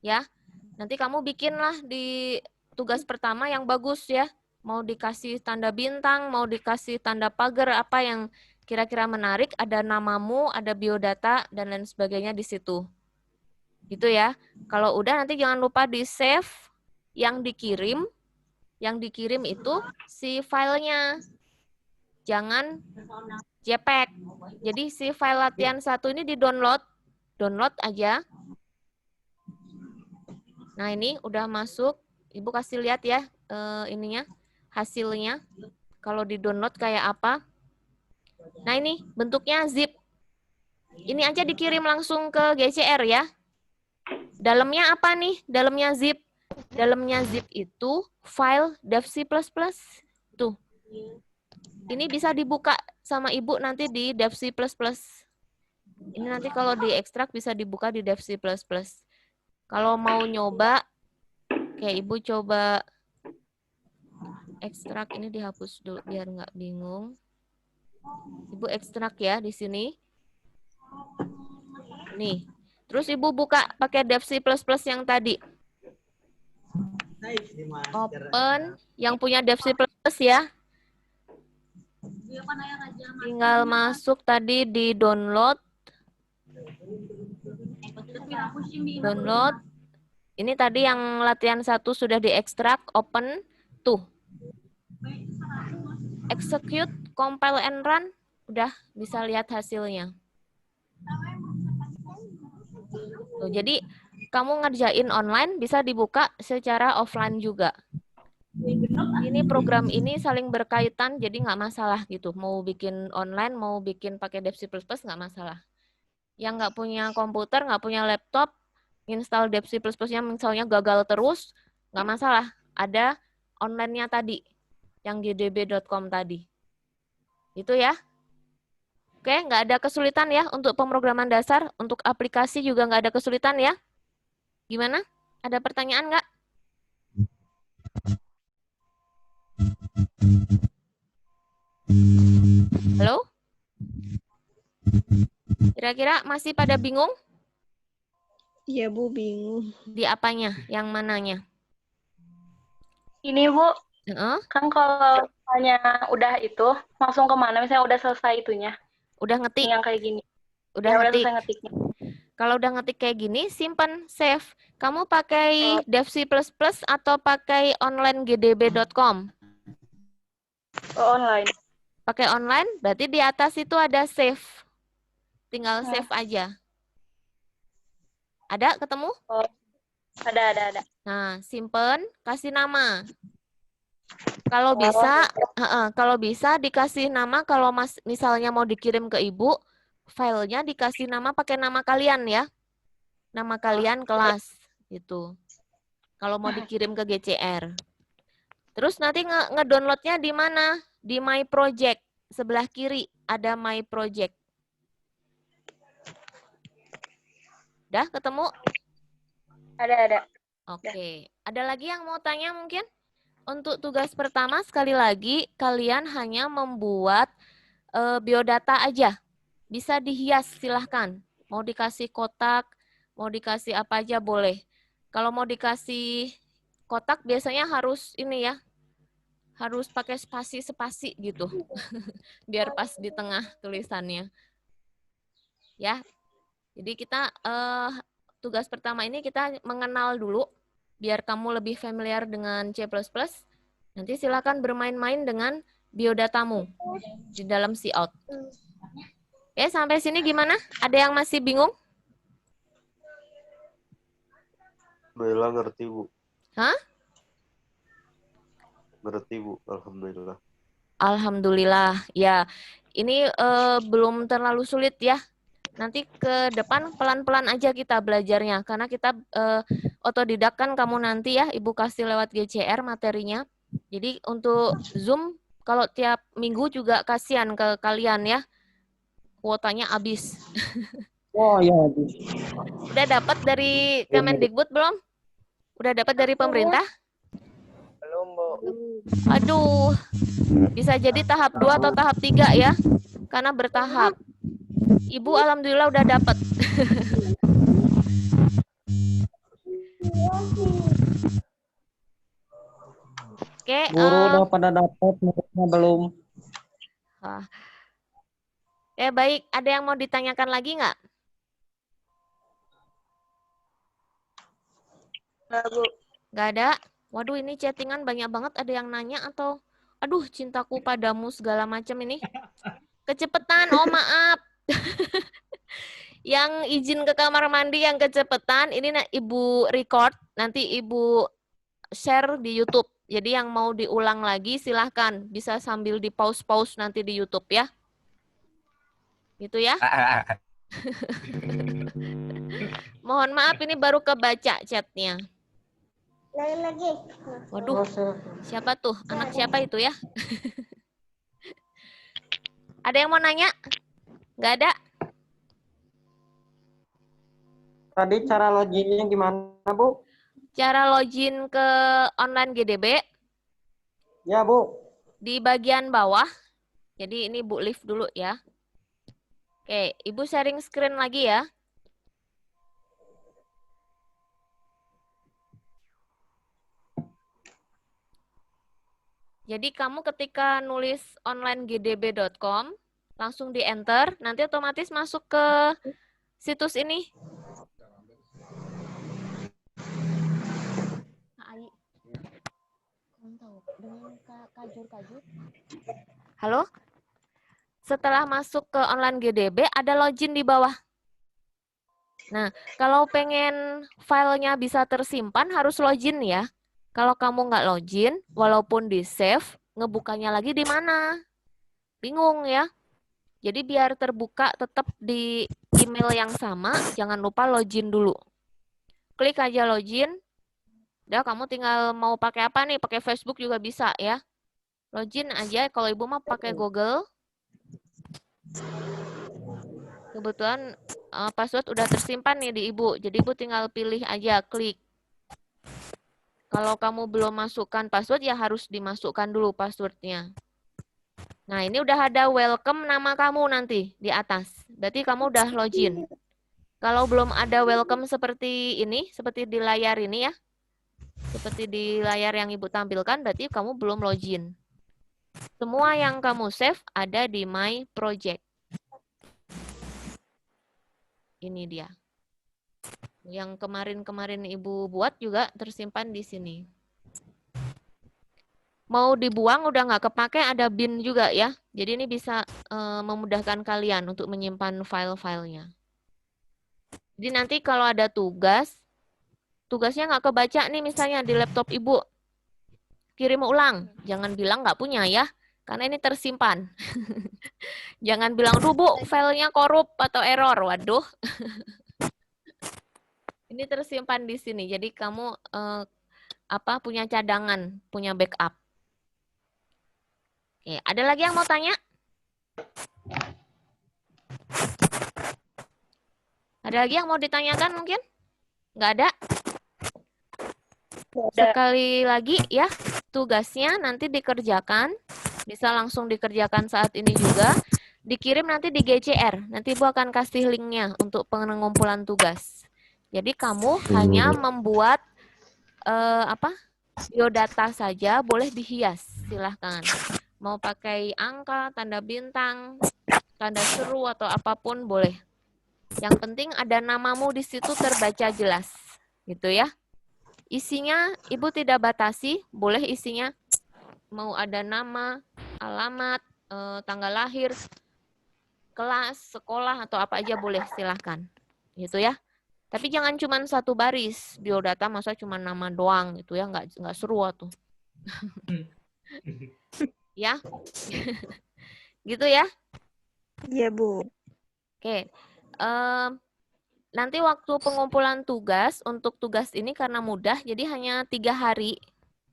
Ya. Nanti kamu bikinlah di tugas pertama yang bagus ya. Mau dikasih tanda bintang, mau dikasih tanda pagar, apa yang kira-kira menarik, ada namamu, ada biodata, dan lain sebagainya di situ. Gitu ya. Kalau udah nanti jangan lupa di save yang dikirim. Yang dikirim itu si filenya. Jangan JPEG. Jadi si file latihan 1 ini di-download. Download aja. Nah, ini udah masuk. Ibu kasih lihat ya ininya, hasilnya. Kalau di-download kayak apa. Nah, ini bentuknya zip. Ini aja dikirim langsung ke GCR ya. Dalamnya apa nih? Dalamnya zip. Dalamnya zip itu file .c++. Tuh. Ini bisa dibuka sama Ibu nanti di .c++. Ini nanti kalau diekstrak bisa dibuka di .c++. Kalau mau nyoba, kayak Ibu coba ekstrak, ini dihapus dulu biar nggak bingung. Ibu ekstrak ya di sini. Nih. Terus Ibu buka pakai .c++ yang tadi. Open yang punya .c++ ya. Tinggal masuk tadi di download. Download. Ini tadi yang latihan 1 sudah diekstrak, open. Tuh. Execute, compile and run. Udah bisa lihat hasilnya. Tuh, jadi kamu ngerjain online bisa dibuka secara offline juga. Ini program ini saling berkaitan, jadi nggak masalah gitu. Mau bikin online, mau bikin pakai .c++ nggak masalah. Yang nggak punya komputer, nggak punya laptop, install .c++-nya misalnya gagal terus, nggak masalah. Ada online-nya tadi, yang gdb.com tadi. Itu ya. Oke, nggak ada kesulitan ya untuk pemrograman dasar. Untuk aplikasi juga nggak ada kesulitan ya. Gimana? Ada pertanyaan nggak? Halo? Kira-kira masih pada bingung? Iya, Bu, bingung. Di apanya? Yang mananya? Ini Bu, Kan kalau misalnya udah itu, langsung kemana? Misalnya udah selesai itunya. Udah ngetik? Yang kayak gini. Udah ya, ngetik? udah selesai ngetiknya. Kalau udah ngetik kayak gini, simpan, save. Kamu pakai .c++ atau pakai online gdb.com? Oh, online. Pakai online, berarti di atas itu ada save. Tinggal Hmm. save aja. Ada ketemu? Oh, ada. Nah, simpen, kasih nama. Oh, Kalau bisa, gitu. kalau bisa dikasih nama, kalau misalnya mau dikirim ke ibu, filenya dikasih nama pakai nama kalian ya. Nama kalian kelas, gitu. Kalau mau dikirim ke GCR. Terus nanti ngedownloadnya di mana? Di My Project. Sebelah kiri ada My Project. Udah ketemu? Ada. Oke. Ada lagi yang mau tanya mungkin? Untuk tugas pertama, sekali lagi, kalian hanya membuat biodata aja. Bisa dihias, silahkan. Mau dikasih kotak, mau dikasih apa aja boleh. Kalau mau dikasih kotak, biasanya harus ini ya, harus pakai spasi-spasi gitu. Biar pas di tengah tulisannya. Ya, jadi kita tugas pertama ini kita mengenal dulu, biar kamu lebih familiar dengan C++. Nanti silakan bermain-main dengan biodatamu di dalam cout. Oke, sampai sini gimana? Ada yang masih bingung? Alhamdulillah ngerti, Bu. Hah? Ngerti, Bu. Alhamdulillah. Alhamdulillah. Ya, ini belum terlalu sulit ya. Nanti ke depan pelan-pelan aja kita belajarnya. Karena kita otodidak kan kamu nanti ya, Ibu kasih lewat GCR materinya. Jadi untuk Zoom, kalau tiap minggu juga kasihan ke kalian ya. Kuotanya habis. Oh iya. Udah dapat dari Kemendikbud belum? Udah dapat dari pemerintah? Belum, Bu. Aduh, bisa jadi tahap 2 atau tahap 3 ya, karena bertahap. Ibu alhamdulillah udah dapat. Oke, Guru udah pada dapat, muridnya belum. baik. Ada yang mau ditanyakan lagi nggak? Nggak, Bu. Nggak ada? Waduh, ini chattingan banyak banget. Ada yang nanya atau, aduh, cintaku padamu segala macam ini. Kecepetan, oh maaf. Yang izin ke kamar mandi yang kecepetan, ini Ibu record, nanti Ibu share di YouTube. Jadi yang mau diulang lagi silahkan, bisa sambil di pause-pause nanti di YouTube ya. Gitu ya. Mohon maaf, ini baru kebaca chatnya. Waduh, siapa tuh? Anak siapa itu ya? Ada yang mau nanya? Nggak ada? Tadi cara loginnya gimana, Bu? Cara login ke online GDB Ya, Bu. di bagian bawah. Jadi ini Bu lift dulu ya. Oke, Ibu sharing screen lagi ya. Jadi kamu ketika nulis onlinegdb.com, langsung di enter, nanti otomatis masuk ke situs ini. Halo? Setelah masuk ke online GDB, ada login di bawah. Nah, kalau pengen filenya bisa tersimpan, harus login ya. Kalau kamu nggak login, walaupun di save, ngebukanya lagi di mana? Bingung ya. Jadi biar terbuka tetap di email yang sama, jangan lupa login dulu. Klik aja login. Udah, kamu tinggal mau pakai apa nih? Pakai Facebook juga bisa ya. Login aja, kalau Ibu mah pakai Google. Kebetulan password udah tersimpan nih di Ibu. Jadi Ibu tinggal pilih aja, klik. Kalau kamu belum masukkan password, ya harus dimasukkan dulu passwordnya. Nah, ini udah ada welcome nama kamu nanti di atas. Berarti kamu udah login. Kalau belum ada welcome seperti ini, seperti di layar ini ya. Seperti di layar yang Ibu tampilkan, berarti kamu belum login. Semua yang kamu save ada di My Project. Ini dia. Yang kemarin-kemarin Ibu buat juga tersimpan di sini. Mau dibuang udah nggak kepake, ada bin juga ya. Jadi ini bisa memudahkan kalian untuk menyimpan file-filenya. Jadi nanti kalau ada tugasnya nggak kebaca nih misalnya di laptop ibu, kirim ulang. Jangan bilang nggak punya ya, karena ini tersimpan. Jangan bilang, Bu, filenya korup atau error. Waduh. Ini tersimpan di sini. Jadi kamu punya cadangan, punya backup. Oke, ada lagi yang mau tanya? Ada lagi yang mau ditanyakan mungkin? Nggak ada? Sekali lagi ya, tugasnya nanti dikerjakan. Bisa langsung dikerjakan saat ini juga. Dikirim nanti di GCR. Nanti Ibu akan kasih linknya untuk pengumpulan tugas. Jadi kamu hanya membuat biodata saja, boleh dihias. Silahkan. Mau pakai angka, tanda bintang, tanda seru, atau apapun boleh. Yang penting ada namamu di situ terbaca jelas. Gitu ya. Isinya Ibu tidak batasi, boleh isinya mau ada nama, alamat, tanggal lahir, kelas, sekolah, atau apa aja boleh, silahkan. Gitu ya. Tapi jangan cuma satu baris, biodata masa cuma nama doang, gitu ya, nggak seru tuh. Ya, gitu ya. Iya, Bu. Oke, nanti waktu pengumpulan tugas, untuk tugas ini karena mudah, jadi hanya 3 hari.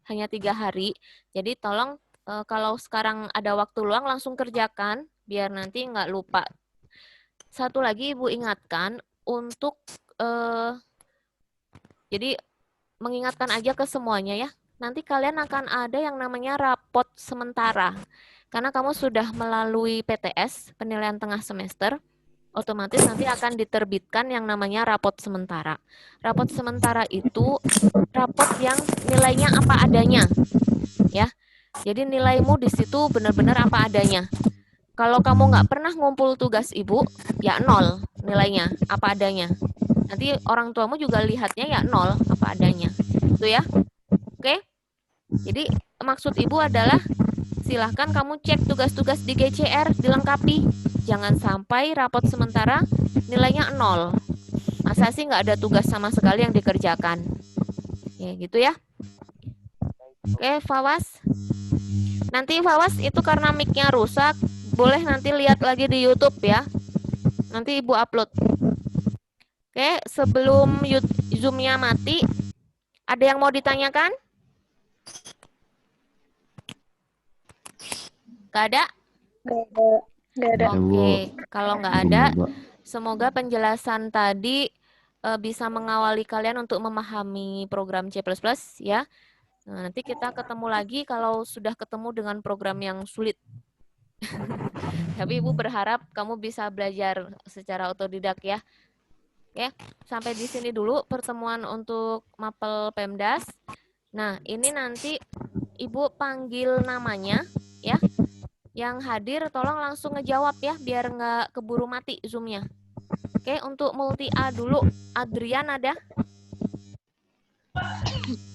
Hanya 3 hari, jadi tolong kalau sekarang ada waktu luang langsung kerjakan, biar nanti nggak lupa. Satu lagi Ibu ingatkan, untuk, jadi mengingatkan aja ke semuanya ya, nanti kalian akan ada yang namanya rapot sementara. Karena kamu sudah melalui PTS, penilaian tengah semester, otomatis nanti akan diterbitkan yang namanya rapot sementara. Rapot sementara itu rapot yang nilainya apa adanya. Ya. Jadi nilaimu di situ benar-benar apa adanya. Kalau kamu nggak pernah ngumpul tugas Ibu, ya 0 nilainya, apa adanya. Nanti orang tuamu juga lihatnya ya 0, apa adanya. Itu ya. Oke? Jadi maksud Ibu adalah silahkan kamu cek tugas-tugas di GCR, dilengkapi. Jangan sampai rapot sementara nilainya 0. Masa sih nggak ada tugas sama sekali yang dikerjakan. Ya gitu ya. Oke, Fawas. Nanti Fawas itu karena mic-nya rusak, boleh nanti lihat lagi di YouTube ya. Nanti Ibu upload. Oke, sebelum Zoom-nya mati, ada yang mau ditanyakan? Nggak ada? Nggak ada. Oke, kalau nggak ada, semoga penjelasan tadi bisa mengawali kalian untuk memahami program C++ ya. Nah, nanti kita ketemu lagi kalau sudah ketemu dengan program yang sulit. Tapi Ibu berharap kamu bisa belajar secara otodidak ya. Oke, sampai di sini dulu pertemuan untuk Mapel Pemdas. Nah, ini nanti Ibu panggil namanya ya. Yang hadir tolong langsung ngejawab ya, biar nggak keburu mati Zoom-nya. Oke, untuk multi A dulu. Adrian ada?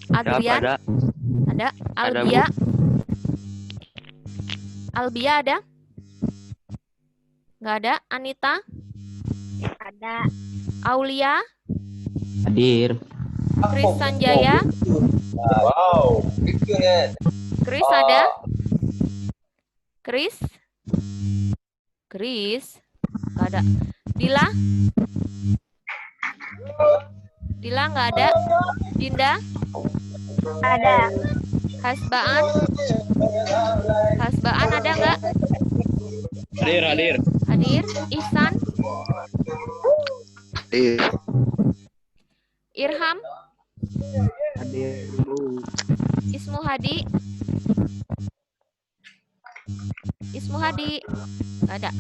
Adrian? Ada. Albia? Albia ada? Nggak ada. Anita? Ada. Aulia? Hadir. Chris Sanjaya? Wow, Chris ada? Chris? Chris? Nggak ada. Dila? Dila nggak ada. Dinda? Ada. Hasbaan? Hasbaan ada nggak? hadir. Hadir? Ihsan? Hadir. Irham? Hadir, Bu. Ismu Hadi? Ismu Hadi? Nggak ada.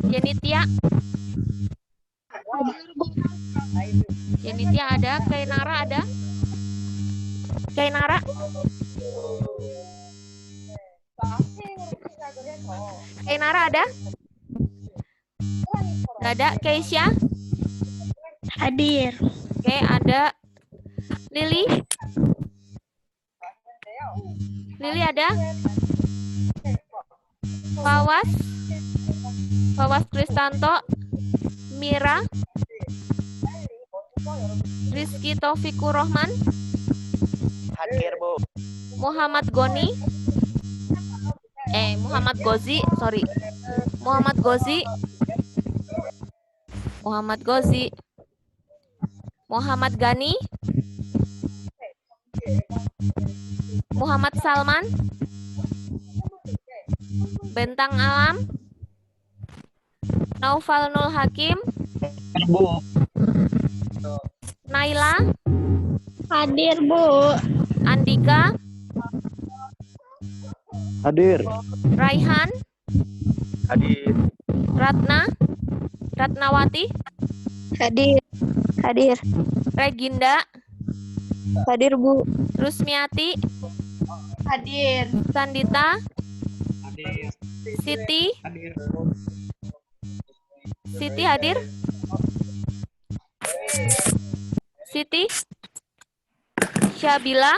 Jenitia? Jenitia ada. Kainara ada? Kainara? Kainara ada? Nggak ada. Keisha? Hadir. Oke, ada. Lili? Lili ada? Fawas Kristanto, Mira, Rizky Taufikur Rahman, Hadir, Bu. Muhammad Goni, Muhammad Gozi, sorry, Muhammad Gozi, Muhammad Gani, Muhammad Salman, Bentang Alam, Naufal Nul Hakim, Bu. Naila, Hadir, Bu. Andika, Hadir. Raihan, Hadir. Ratnawati, Hadir. Hadir. Reginda, Hadir, Bu. Rusmiati, Hadir. Sandita, Hadir. Siti, Hadir. Siti hadir? Siti, Syabila,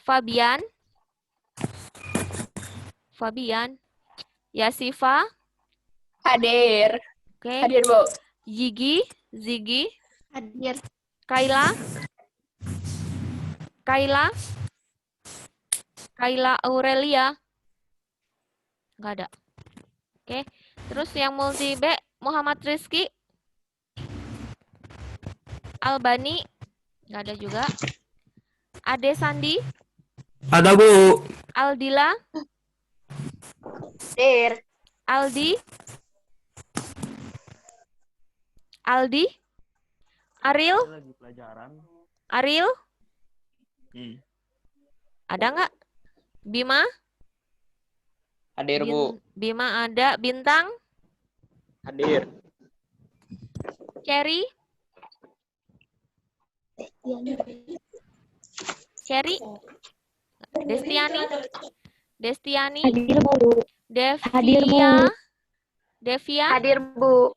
Fabian, Yasifa, Hadir. oke, Hadir, Bu. Zigi, Hadir. Kaila Aurelia, nggak ada. Oke, terus yang multi B, Muhammad Rizky, Albani, nggak ada juga. Ade Sandi, Ada, Bu. Aldila, Hadir. Aldi, Ariel, ada nggak? Bima, Hadir, Bu. Bima ada. Bintang, Hadir. Cherry, Destiani, Hadir, Bu. Hadir, Bu. Devia, Hadir, Bu.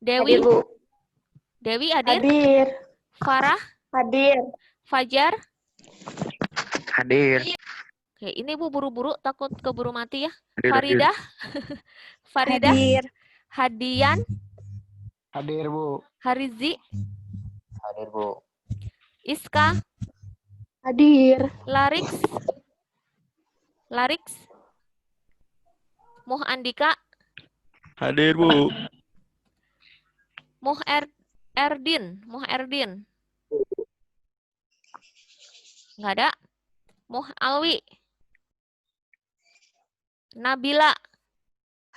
Dewi, Hadir, Bu. Dewi hadir. Hadir. Farah, Hadir. Fajar. Hadir. Oke, ini Bu buru-buru, takut keburu mati ya. Hadir. Faridah, Hadir. Hadian, Hadir, Bu. Harizi, Hadir, Bu. Iska, Hadir. Larix, Muh Andika, Hadir, Bu. Muh Erdin, nggak ada. Muh Alwi, Nabila,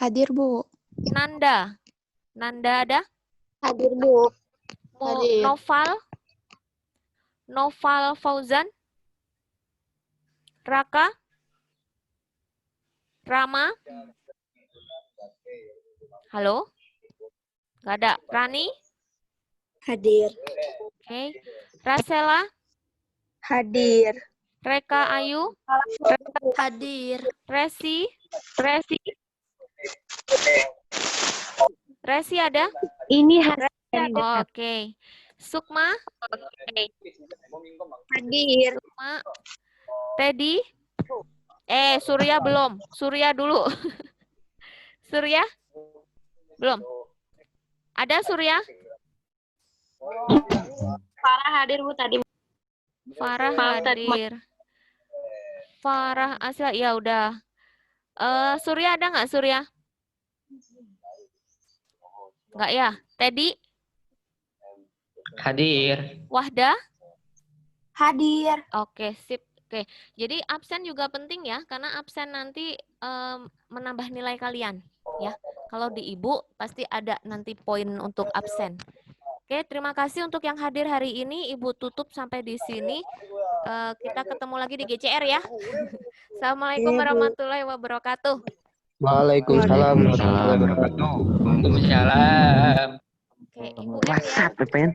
Hadir, Bu. Nanda ada. Hadir, Bu. Hadir. Noval Fauzan, Raka, Rama, halo, nggak ada. Rani, Hadir. oke. Rasela, Hadir. Reka Ayu, Hadir. Resi ada? Ini hadir. Oh, oke. Sukma, Hadir. Teddy, Surya belum. Surya dulu. Surya? Belum. Ada Surya? Farah hadir, Bu, tadi. Farah Maaf, tadi. hadir. Farah Asya, ya udah. Surya ada nggak Surya? Nggak ya. Teddy? Hadir. Wahda? Hadir. Oke, sip. Oke, jadi absen juga penting ya, karena absen nanti menambah nilai kalian, ya. Kalau di Ibu pasti ada nanti poin untuk absen. Oke, terima kasih untuk yang hadir hari ini. Ibu tutup sampai di sini. Kita ketemu lagi di GCR ya. Assalamualaikum warahmatullahi wabarakatuh. Waalaikumsalam warahmatullahi wabarakatuh. Waalaikumsalam. Oke, Ibu M ya. Pepen.